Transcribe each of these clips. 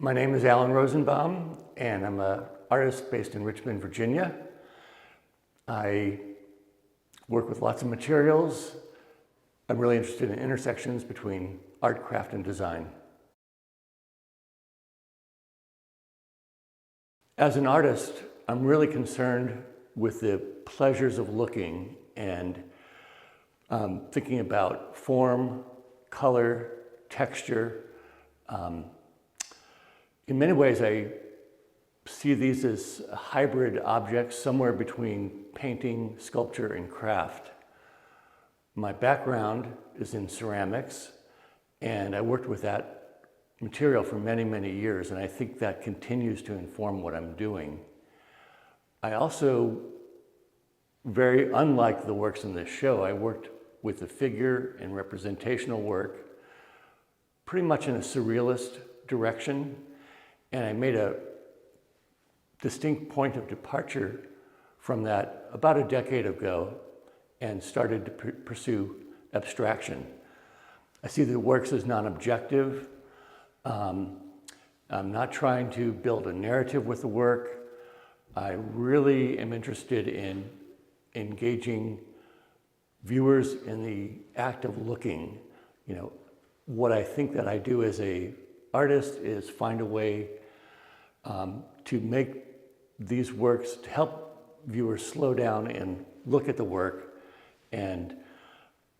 My name is Allan Rosenbaum, and I'm an artist based in Richmond, Virginia. I work with lots of materials. I'm really interested in intersections between art, craft, and design. As an artist, I'm really concerned with the pleasures of looking and thinking about form, color, texture. In many ways, I see these as hybrid objects, somewhere between painting, sculpture, and craft. My background is in ceramics, and I worked with that material for many, many years, and I think that continues to inform what I'm doing. I also, very unlike the works in this show, I worked with the figure and representational work pretty much in a surrealist direction, and I made a distinct point of departure from that about a decade ago and started to pursue abstraction. I see the works as non-objective. I'm not trying to build a narrative with the work. I really am interested in engaging viewers in the act of looking. You know, what I think that I do as an artist is find a way to make these works, to help viewers slow down and look at the work. And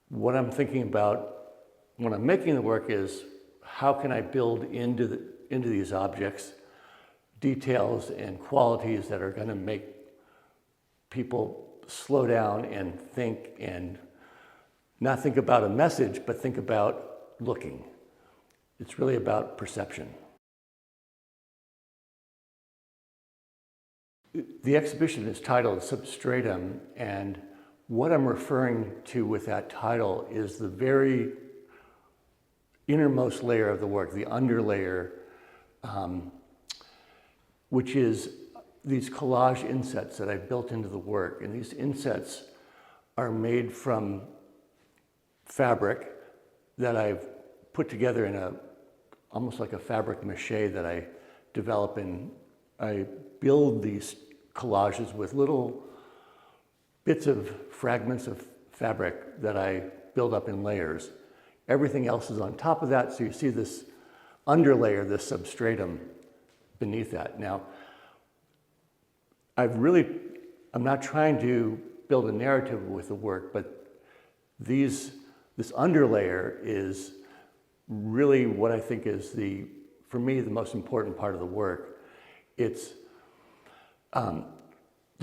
what I'm thinking about when I'm making the work is, how can I build into these objects details and qualities that are going to make people slow down and think, and not think about a message, but think about looking. It's really about perception. The exhibition is titled Substratum, and what I'm referring to with that title is the very innermost layer of the work, the underlayer, which is these collage insets that I've built into the work. And these insets are made from fabric that I've put together in almost like a fabric mache that I develop, and I build these collages with little bits of fragments of fabric that I build up in layers. Everything else is on top of that, so you see this underlayer, this substratum beneath that. Now, I'm not trying to build a narrative with the work, but this underlayer is really what I think is for me, the most important part of the work. It's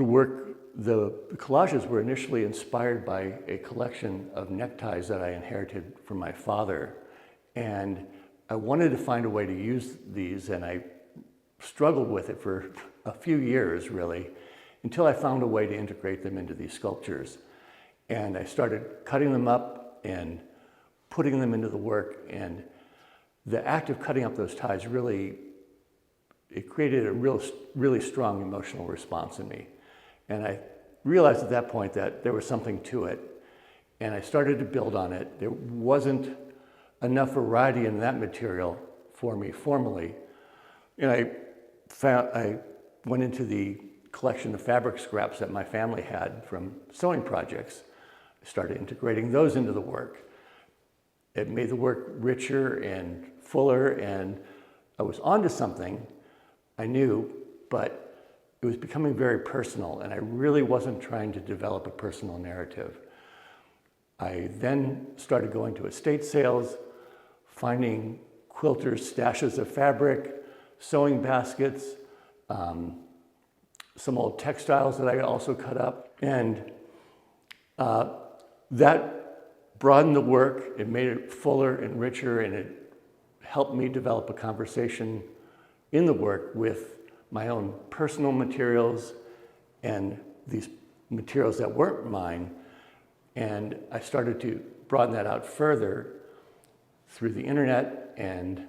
the collages were initially inspired by a collection of neckties that I inherited from my father. And I wanted to find a way to use these, and I struggled with it for a few years, really, until I found a way to integrate them into these sculptures. And I started cutting them up and putting them into the work, and the act of cutting up those ties it created a really strong emotional response in me. And I realized at that point that there was something to it, and I started to build on it. There wasn't enough variety in that material for me formally, and I went into the collection of fabric scraps that my family had from sewing projects. I started integrating those into the work. It made the work richer and fuller, and I was onto something, I knew, but it was becoming very personal, and I really wasn't trying to develop a personal narrative. I then started going to estate sales, finding quilters' stashes of fabric, sewing baskets, some old textiles that I also cut up, and that broadened the work. It made it fuller and richer, and it helped me develop a conversation in the work with my own personal materials and these materials that weren't mine. And I started to broaden that out further through the internet and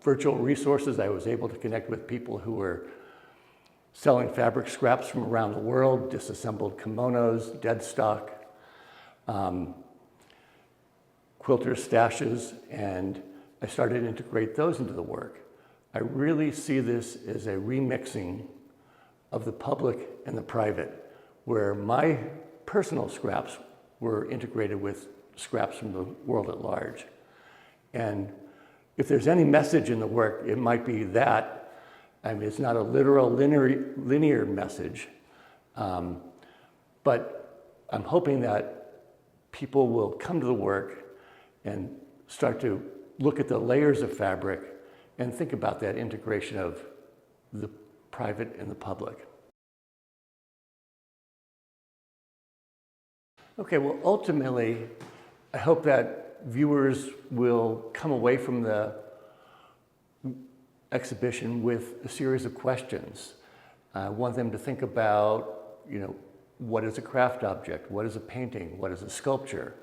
virtual resources. I was able to connect with people who were selling fabric scraps from around the world, disassembled kimonos, dead stock, quilter stashes, and I started to integrate those into the work. I really see this as a remixing of the public and the private, where my personal scraps were integrated with scraps from the world at large. And if there's any message in the work, it might be that. I mean, it's not a literal linear message, but I'm hoping that people will come to the work and start to look at the layers of fabric and think about that integration of the private and the public. Okay, well, ultimately, I hope that viewers will come away from the exhibition with a series of questions. I want them to think about, what is a craft object? What is a painting? What is a sculpture?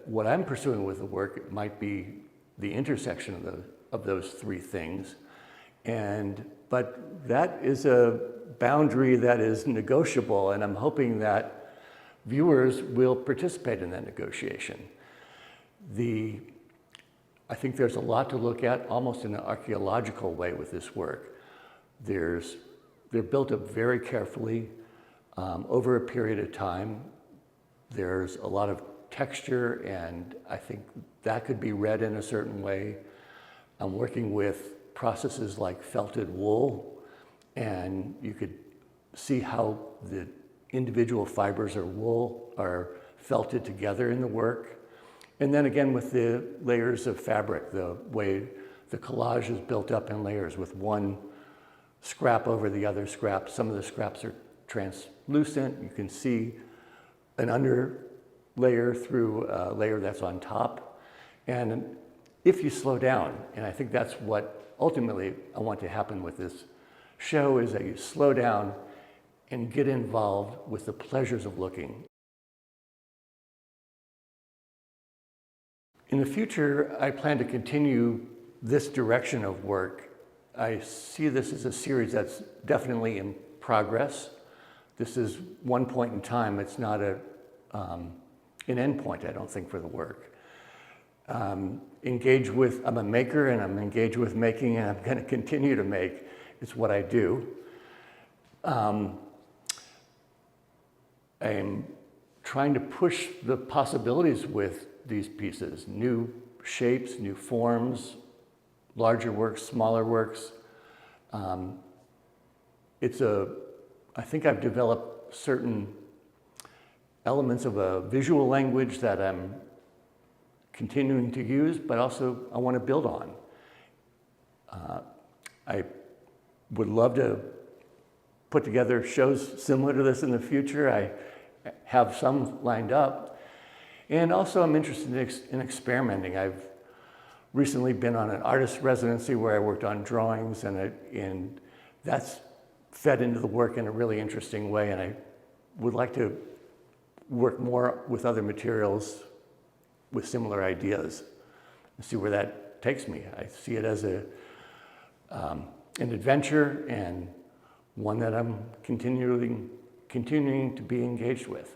What I'm pursuing with the work, it might be the intersection of those three things. But that is a boundary that is negotiable, and I'm hoping that viewers will participate in that negotiation. I think there's a lot to look at, almost in an archaeological way with this work. They're built up very carefully over a period of time. There's a lot of texture, and I think that could be read in a certain way. I'm working with processes like felted wool, and you could see how the individual fibers of wool are felted together in the work. And then again with the layers of fabric, the way the collage is built up in layers with one scrap over the other scrap. Some of the scraps are translucent. You can see an under layer through a layer that's on top. And if you slow down, and I think that's what ultimately I want to happen with this show, is that you slow down and get involved with the pleasures of looking. In the future, I plan to continue this direction of work. I see this as a series that's definitely in progress. This is one point in time. It's not an end point, I don't think, for the work. I'm a maker, and I'm engaged with making, and I'm going to continue to make. It's what I do. I'm trying to push the possibilities with these pieces, new shapes, new forms, larger works, smaller works. I think I've developed certain elements of a visual language that I'm continuing to use, but also I want to build on. I would love to put together shows similar to this in the future. I have some lined up. And also I'm interested in experimenting. I've recently been on an artist residency where I worked on drawings, and that's fed into the work in a really interesting way. And I would like to work more with other materials with similar ideas and see where that takes me. I see it as an adventure, and one that I'm continuing to be engaged with.